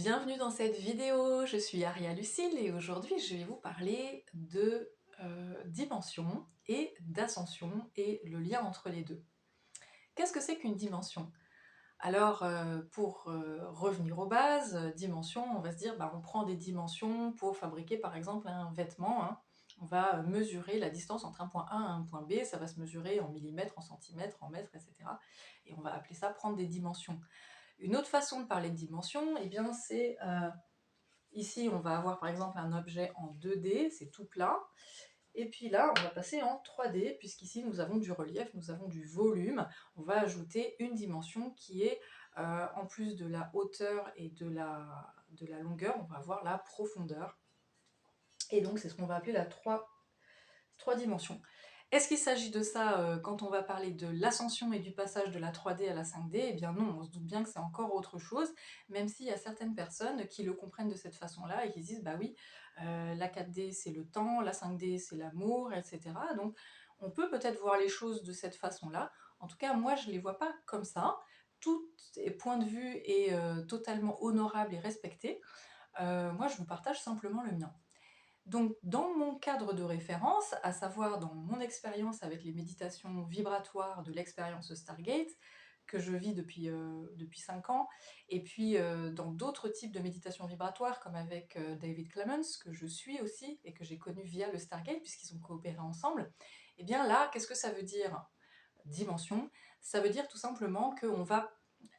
Bienvenue dans cette vidéo, je suis Aria Lucille et aujourd'hui je vais vous parler de dimension et d'ascension et le lien entre les deux. Qu'est-ce que c'est qu'une dimension? Alors pour revenir aux bases, dimension, on va se dire on prend des dimensions pour fabriquer par exemple un vêtement, hein. On va mesurer la distance entre un point A et un point B, ça va se mesurer en millimètres, en centimètres, en mètres, etc. Et on va appeler ça prendre des dimensions. Une autre façon de parler de dimension, eh bien c'est ici on va avoir par exemple un objet en 2D, c'est tout plat, et puis là on va passer en 3D, puisqu'ici nous avons du relief, nous avons du volume, on va ajouter une dimension qui est, en plus de la hauteur et de la longueur, on va avoir la profondeur, et donc c'est ce qu'on va appeler la trois dimensions. Est-ce qu'il s'agit de ça quand on va parler de l'ascension et du passage de la 3D à la 5D? Eh bien non, on se doute bien que c'est encore autre chose, même s'il y a certaines personnes qui le comprennent de cette façon-là et qui se disent bah oui, la 4D c'est le temps, la 5D c'est l'amour, etc. Donc on peut peut-être voir les choses de cette façon-là. En tout cas, moi je ne les vois pas comme ça. Tout point de vue est totalement honorable et respecté. Moi je vous partage simplement le mien. Donc, dans mon cadre de référence, à savoir dans mon expérience avec les méditations vibratoires de l'expérience Stargate, que je vis depuis 5 ans, et puis dans d'autres types de méditations vibratoires, comme avec David Clemens, que je suis aussi, et que j'ai connu via le Stargate, puisqu'ils ont coopéré ensemble, et bien là, qu'est-ce que ça veut dire, dimension? Ça veut dire tout simplement qu'on va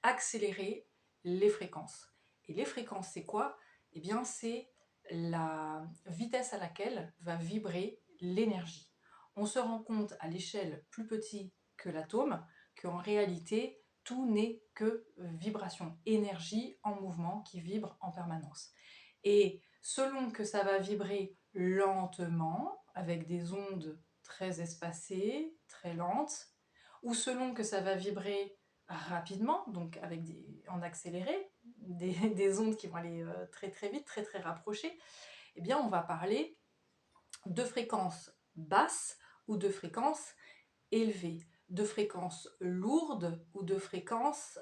accélérer les fréquences. Et les fréquences, c'est quoi? Eh bien, c'est la vitesse à laquelle va vibrer l'énergie. On se rend compte à l'échelle plus petite que l'atome qu'en réalité, tout n'est que vibration, énergie en mouvement qui vibre en permanence. Et selon que ça va vibrer lentement, avec des ondes très espacées, très lentes, ou selon que ça va vibrer rapidement, donc en accéléré, des ondes qui vont aller très très vite, très très rapprochées, eh bien on va parler de fréquences basses ou de fréquences élevées, de fréquences lourdes ou de fréquences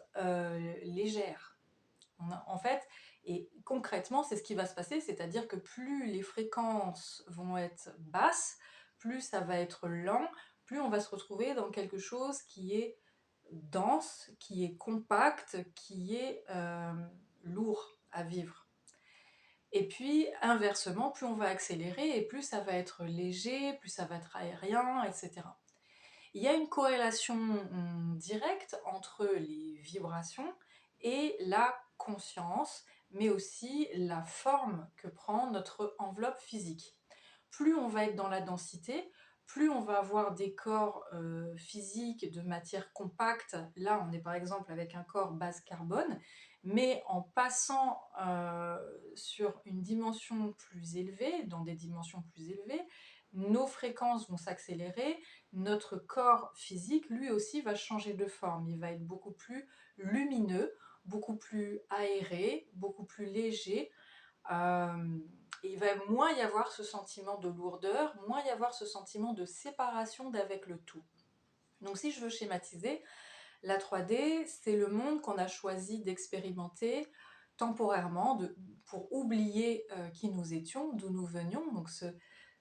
légères. En fait, et concrètement, c'est ce qui va se passer, c'est-à-dire que plus les fréquences vont être basses, plus ça va être lent, plus on va se retrouver dans quelque chose qui est dense, qui est compact, qui est lourd à vivre. Et puis, inversement, plus on va accélérer, et plus ça va être léger, plus ça va être aérien, etc. Il y a une corrélation directe entre les vibrations et la conscience, mais aussi la forme que prend notre enveloppe physique. Plus on va être dans la densité, plus on va avoir des corps physiques de matière compacte. Là, on est par exemple avec un corps base carbone, mais en passant sur une dimension plus élevée, dans des dimensions plus élevées, nos fréquences vont s'accélérer, notre corps physique, lui aussi, va changer de forme. Il va être beaucoup plus lumineux, beaucoup plus aéré, beaucoup plus léger. Et il va moins y avoir ce sentiment de lourdeur, moins y avoir ce sentiment de séparation d'avec le tout. Donc si je veux schématiser, la 3D, c'est le monde qu'on a choisi d'expérimenter temporairement, pour oublier qui nous étions, d'où nous venions, donc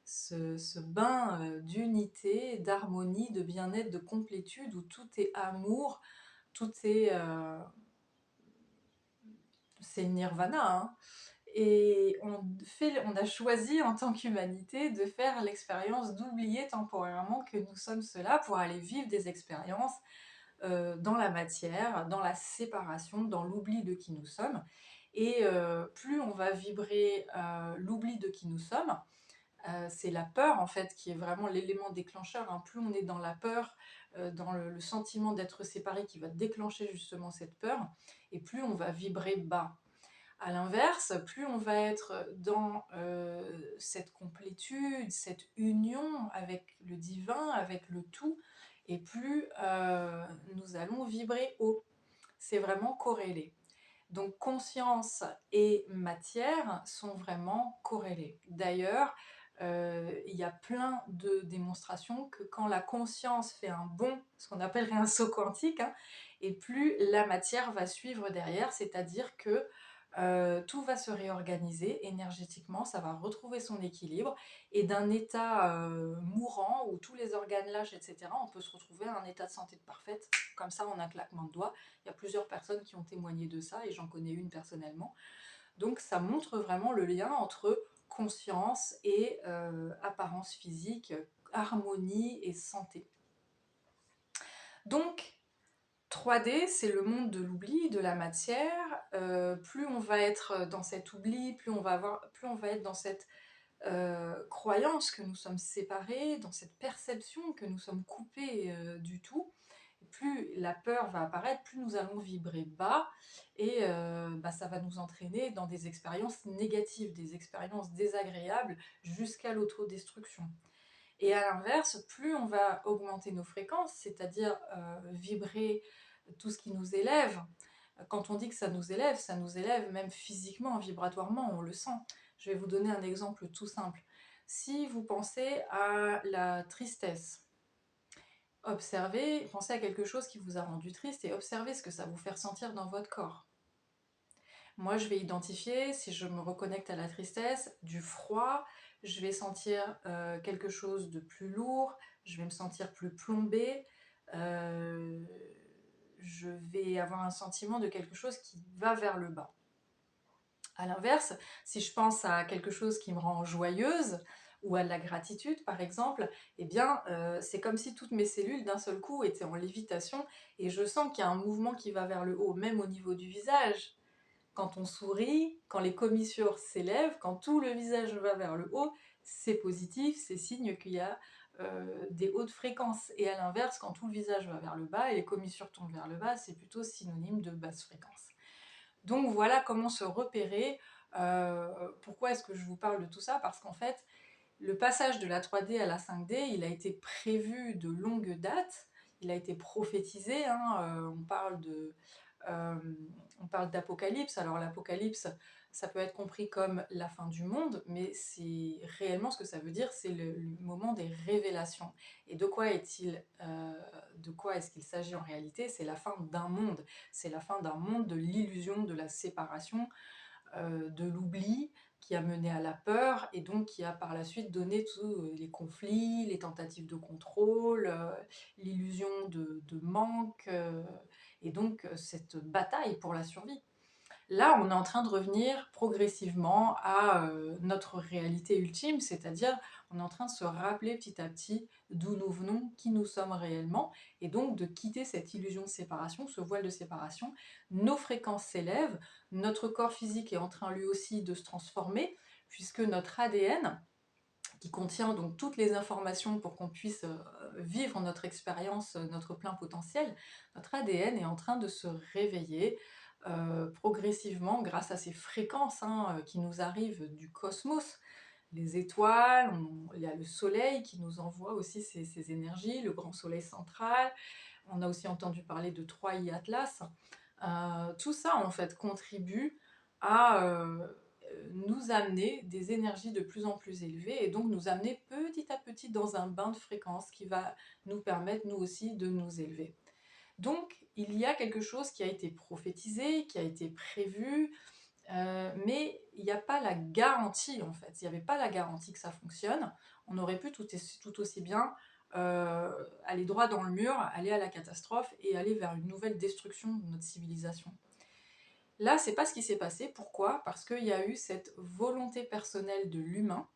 ce bain d'unité, d'harmonie, de bien-être, de complétude, où tout est amour, tout est... c'est le nirvana, hein. Et on a choisi en tant qu'humanité de faire l'expérience d'oublier temporairement que nous sommes cela pour aller vivre des expériences dans la matière, dans la séparation, dans l'oubli de qui nous sommes. Et plus on va vibrer l'oubli de qui nous sommes, c'est la peur en fait qui est vraiment l'élément déclencheur, hein. Plus on est dans la peur, dans le sentiment d'être séparé qui va déclencher justement cette peur, et plus on va vibrer bas. À l'inverse, plus on va être dans cette complétude, cette union avec le divin, avec le tout, et plus nous allons vibrer haut. C'est vraiment corrélé. Donc conscience et matière sont vraiment corrélées. D'ailleurs, il y a plein de démonstrations que quand la conscience fait un bond, ce qu'on appellerait un saut quantique, hein, et plus la matière va suivre derrière, c'est-à-dire que tout va se réorganiser énergétiquement, ça va retrouver son équilibre et d'un état mourant où tous les organes lâchent, etc., on peut se retrouver à un état de santé parfaite, comme ça en un claquement de doigts. Il y a plusieurs personnes qui ont témoigné de ça et j'en connais une personnellement. Donc ça montre vraiment le lien entre conscience et apparence physique, harmonie et santé. Donc 3D, c'est le monde de l'oubli, de la matière. Plus on va être dans cet oubli, plus on va être dans cette croyance que nous sommes séparés, dans cette perception que nous sommes coupés du tout. Plus la peur va apparaître, plus nous allons vibrer bas et ça va nous entraîner dans des expériences négatives, des expériences désagréables jusqu'à l'autodestruction. Et à l'inverse, plus on va augmenter nos fréquences, c'est-à-dire vibrer tout ce qui nous élève. Quand on dit que ça nous élève même physiquement, vibratoirement, on le sent. Je vais vous donner un exemple tout simple. Si vous pensez à la tristesse, pensez à quelque chose qui vous a rendu triste et observez ce que ça vous fait ressentir dans votre corps. Moi, je vais identifier, si je me reconnecte à la tristesse, du froid, je vais sentir quelque chose de plus lourd, je vais me sentir plus plombée, euh, je vais avoir un sentiment de quelque chose qui va vers le bas. A l'inverse, si je pense à quelque chose qui me rend joyeuse, ou à de la gratitude par exemple, eh bien c'est comme si toutes mes cellules d'un seul coup étaient en lévitation et je sens qu'il y a un mouvement qui va vers le haut, même au niveau du visage. Quand on sourit, quand les commissures s'élèvent, quand tout le visage va vers le haut, c'est positif, c'est signe qu'il y a des hautes fréquences. Et à l'inverse, quand tout le visage va vers le bas et les commissures tombent vers le bas, c'est plutôt synonyme de basse fréquence. Donc voilà comment se repérer. Pourquoi est-ce que je vous parle de tout ça? Parce qu'en fait, le passage de la 3D à la 5D, il a été prévu de longue date, il a été prophétisé, hein, euh, on parle d'apocalypse. Alors l'apocalypse, ça peut être compris comme la fin du monde, mais c'est réellement ce que ça veut dire, c'est le moment des révélations. Et de quoi est-ce qu'il s'agit en réalité? C'est la fin d'un monde, c'est la fin d'un monde de l'illusion, de la séparation, de l'oubli, qui a mené à la peur et donc qui a par la suite donné tous les conflits, les tentatives de contrôle, l'illusion de manque et donc cette bataille pour la survie. Là, on est en train de revenir progressivement à notre réalité ultime, c'est-à-dire on est en train de se rappeler petit à petit d'où nous venons, qui nous sommes réellement, et donc de quitter cette illusion de séparation, ce voile de séparation. Nos fréquences s'élèvent, notre corps physique est en train lui aussi de se transformer, puisque notre ADN, qui contient donc toutes les informations pour qu'on puisse vivre notre expérience, notre plein potentiel, notre ADN est en train de se réveiller progressivement grâce à ces fréquences qui nous arrivent du cosmos. Les étoiles, il y a le soleil qui nous envoie aussi ces énergies, le grand soleil central, on a aussi entendu parler de Troie et Atlas. Tout ça en fait contribue à nous amener des énergies de plus en plus élevées et donc nous amener petit à petit dans un bain de fréquence qui va nous permettre nous aussi de nous élever. Donc il y a quelque chose qui a été prophétisé, qui a été prévu, mais il n'y a pas la garantie en fait. Il n'y avait pas la garantie que ça fonctionne. On aurait pu tout aussi bien aller droit dans le mur, aller à la catastrophe et aller vers une nouvelle destruction de notre civilisation. Là, c'est pas ce qui s'est passé. Pourquoi? Parce qu'il y a eu cette volonté personnelle de l'humain,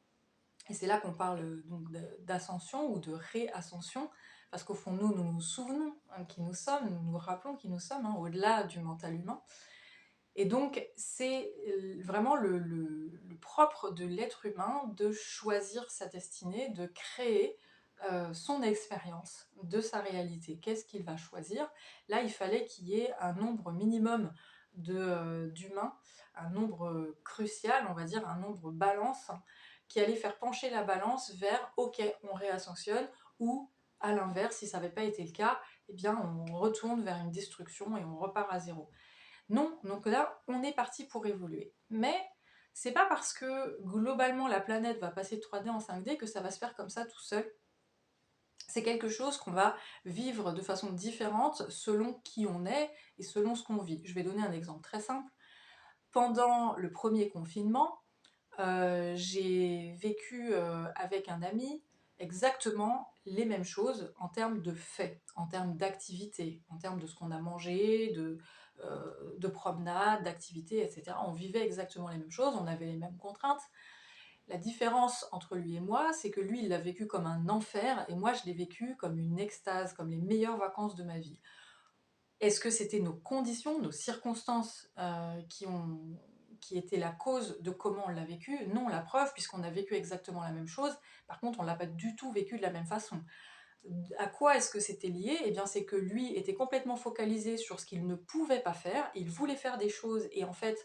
et c'est là qu'on parle donc d'ascension ou de réascension, parce qu'au fond, nous nous souvenons qui nous sommes, nous nous rappelons qui nous sommes, au-delà du mental humain. Et donc, c'est vraiment le propre de l'être humain de choisir sa destinée, de créer son expérience de sa réalité. Qu'est-ce qu'il va choisir? Là, il fallait qu'il y ait un nombre minimum d'humains, un nombre crucial, on va dire, un nombre balance, qui allait faire pencher la balance vers « ok, on réascensionne » ou à l'inverse, si ça n'avait pas été le cas, eh bien on retourne vers une destruction et on repart à zéro. Non, donc là, on est parti pour évoluer. Mais c'est pas parce que globalement la planète va passer de 3D en 5D que ça va se faire comme ça tout seul. C'est quelque chose qu'on va vivre de façon différente selon qui on est et selon ce qu'on vit. Je vais donner un exemple très simple. Pendant le premier confinement, j'ai vécu avec un ami exactement les mêmes choses en termes de faits, en termes d'activités, en termes de ce qu'on a mangé, de promenades, d'activités, etc. On vivait exactement les mêmes choses, on avait les mêmes contraintes. La différence entre lui et moi, c'est que lui, il l'a vécu comme un enfer, et moi, je l'ai vécu comme une extase, comme les meilleures vacances de ma vie. Est-ce que c'était nos conditions, nos circonstances qui étaient la cause de comment on l'a vécu? Non, la preuve, puisqu'on a vécu exactement la même chose. Par contre, on ne l'a pas du tout vécu de la même façon. À quoi est-ce que c'était lié? Eh bien, c'est que lui était complètement focalisé sur ce qu'il ne pouvait pas faire. Il voulait faire des choses et en fait,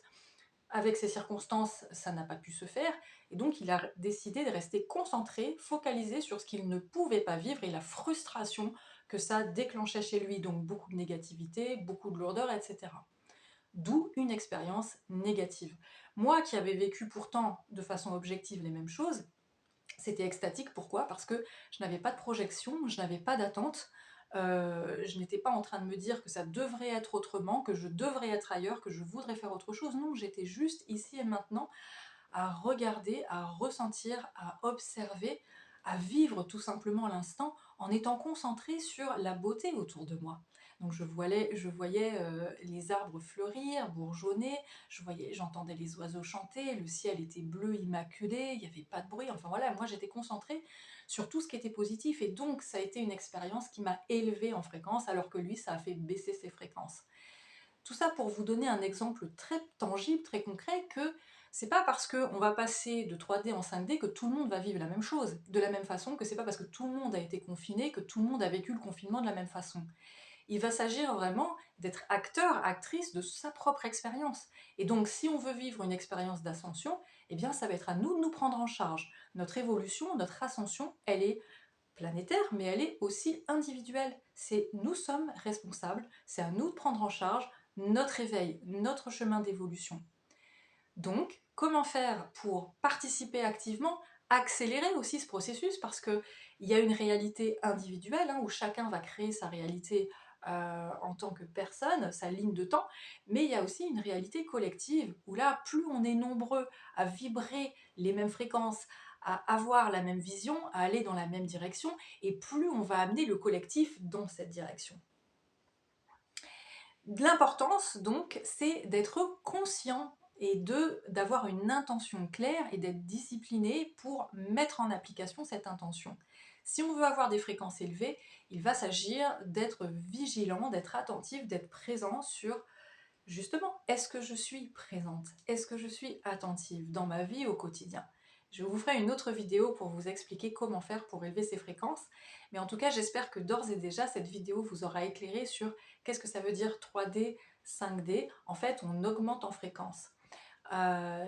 avec ces circonstances, ça n'a pas pu se faire. Et donc, il a décidé de rester concentré, focalisé sur ce qu'il ne pouvait pas vivre et la frustration que ça déclenchait chez lui. Donc, beaucoup de négativité, beaucoup de lourdeur, etc. D'où une expérience négative. Moi qui avais vécu pourtant de façon objective les mêmes choses, c'était extatique. Pourquoi? Parce que je n'avais pas de projection, je n'avais pas d'attente, je n'étais pas en train de me dire que ça devrait être autrement, que je devrais être ailleurs, que je voudrais faire autre chose. Non, j'étais juste ici et maintenant à regarder, à ressentir, à observer, à vivre tout simplement l'instant en étant concentrée sur la beauté autour de moi. Donc je voyais les arbres fleurir, bourgeonner, j'entendais les oiseaux chanter, le ciel était bleu immaculé, il n'y avait pas de bruit, enfin voilà, moi j'étais concentrée sur tout ce qui était positif et donc ça a été une expérience qui m'a élevée en fréquence alors que lui ça a fait baisser ses fréquences. Tout ça pour vous donner un exemple très tangible, très concret, que c'est pas parce qu'on va passer de 3D en 5D que tout le monde va vivre la même chose. De la même façon que c'est pas parce que tout le monde a été confiné que tout le monde a vécu le confinement de la même façon. Il va s'agir vraiment d'être acteur, actrice de sa propre expérience. Et donc si on veut vivre une expérience d'ascension, eh bien ça va être à nous de nous prendre en charge. Notre évolution, notre ascension, elle est planétaire, mais elle est aussi individuelle. Nous sommes responsables, c'est à nous de prendre en charge notre éveil, notre chemin d'évolution. Donc, comment faire pour participer activement, accélérer aussi ce processus, parce qu'il y a une réalité individuelle, où chacun va créer sa réalité en tant que personne, sa ligne de temps, mais il y a aussi une réalité collective, où là, plus on est nombreux à vibrer les mêmes fréquences, à avoir la même vision, à aller dans la même direction, et plus on va amener le collectif dans cette direction. L'importance, donc, c'est d'être conscient et d'avoir une intention claire et d'être discipliné pour mettre en application cette intention. Si on veut avoir des fréquences élevées, il va s'agir d'être vigilant, d'être attentif, d'être présent sur, justement, est-ce que je suis présente? Est-ce que je suis attentive dans ma vie au quotidien? Je vous ferai une autre vidéo pour vous expliquer comment faire pour élever ces fréquences. Mais en tout cas, j'espère que d'ores et déjà, cette vidéo vous aura éclairé sur qu'est-ce que ça veut dire 3D, 5D. En fait, on augmente en fréquence euh,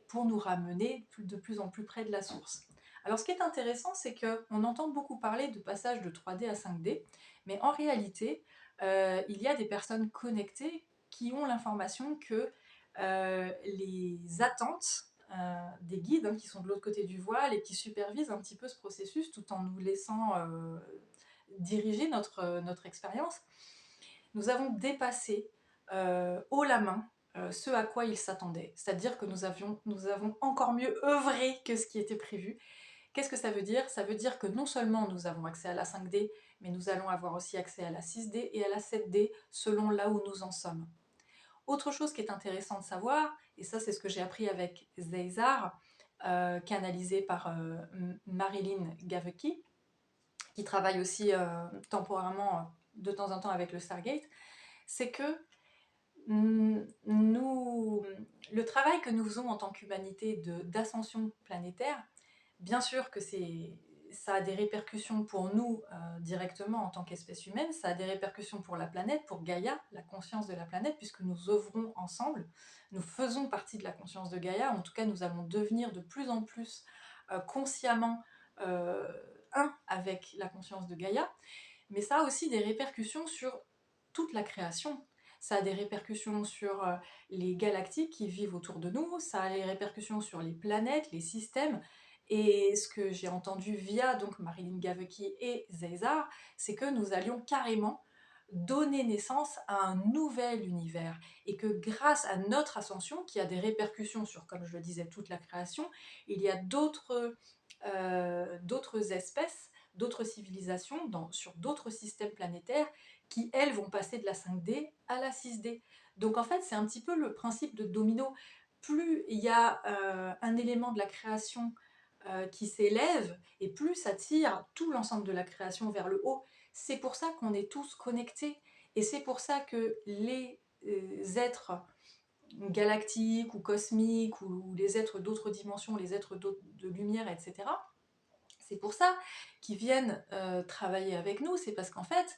pour nous ramener de plus en plus près de la source. Alors, ce qui est intéressant, c'est qu'on entend beaucoup parler de passage de 3D à 5D, mais en réalité, il y a des personnes connectées qui ont l'information que les attentes des guides qui sont de l'autre côté du voile et qui supervisent un petit peu ce processus tout en nous laissant diriger notre expérience, nous avons dépassé haut la main ce à quoi ils s'attendaient. C'est-à-dire que nous avons encore mieux œuvré que ce qui était prévu. Qu'est-ce que ça veut dire? Ça veut dire que non seulement nous avons accès à la 5D, mais nous allons avoir aussi accès à la 6D et à la 7D selon là où nous en sommes. Autre chose qui est intéressant de savoir, et ça c'est ce que j'ai appris avec Zeizar, canalisé par Marilyn Gavecki, qui travaille aussi temporairement de temps en temps avec le Stargate, c'est que le travail que nous faisons en tant qu'humanité d'ascension planétaire, bien sûr que ça a des répercussions pour nous directement en tant qu'espèce humaine, ça a des répercussions pour la planète, pour Gaïa, la conscience de la planète, puisque nous œuvrons ensemble, nous faisons partie de la conscience de Gaïa, en tout cas nous allons devenir de plus en plus consciemment un avec la conscience de Gaïa, mais ça a aussi des répercussions sur toute la création. Ça a des répercussions sur les galactiques qui vivent autour de nous, ça a des répercussions sur les planètes, les systèmes, et ce que j'ai entendu via donc Marilyn Gavecki et Zeizar, c'est que nous allions carrément donner naissance à un nouvel univers et que grâce à notre ascension, qui a des répercussions sur, comme je le disais, toute la création, il y a d'autres espèces, d'autres civilisations sur d'autres systèmes planétaires qui, elles, vont passer de la 5D à la 6D. Donc en fait, c'est un petit peu le principe de domino. Plus il y a un élément de la création qui s'élève, et plus ça tire tout l'ensemble de la création vers le haut. C'est pour ça qu'on est tous connectés, et c'est pour ça que les êtres galactiques ou cosmiques, ou les êtres d'autres dimensions, les êtres de lumière, etc., c'est pour ça qu'ils viennent travailler avec nous, c'est parce qu'en fait,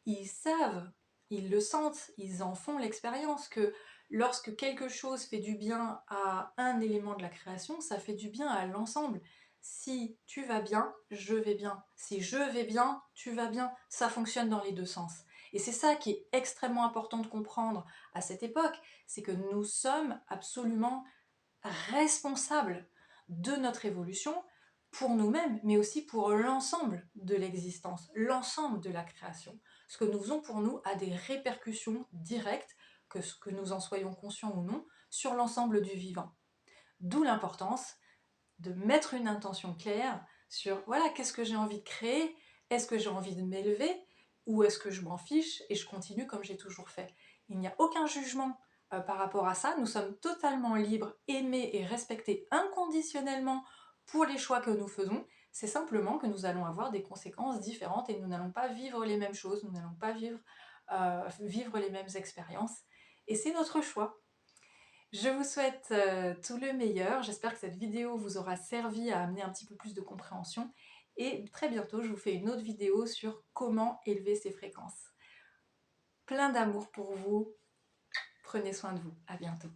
ils savent, ils le sentent, ils en font l'expérience que lorsque quelque chose fait du bien à un élément de la création, ça fait du bien à l'ensemble. Si tu vas bien, je vais bien. Si je vais bien, tu vas bien. Ça fonctionne dans les deux sens. Et c'est ça qui est extrêmement important de comprendre à cette époque, c'est que nous sommes absolument responsables de notre évolution pour nous-mêmes, mais aussi pour l'ensemble de l'existence, l'ensemble de la création. Ce que nous faisons pour nous a des répercussions directes, que nous en soyons conscients ou non, sur l'ensemble du vivant. D'où l'importance de mettre une intention claire sur, voilà, qu'est-ce que j'ai envie de créer, est-ce que j'ai envie de m'élever, ou est-ce que je m'en fiche et je continue comme j'ai toujours fait. Il n'y a aucun jugement par rapport à ça, nous sommes totalement libres, aimés et respectés inconditionnellement pour les choix que nous faisons. C'est simplement que nous allons avoir des conséquences différentes et nous n'allons pas vivre les mêmes choses, nous n'allons pas vivre les mêmes expériences, et c'est notre choix. Je vous souhaite tout le meilleur, j'espère que cette vidéo vous aura servi à amener un petit peu plus de compréhension, et très bientôt je vous fais une autre vidéo sur comment élever ses fréquences. Plein d'amour pour vous, prenez soin de vous, à bientôt.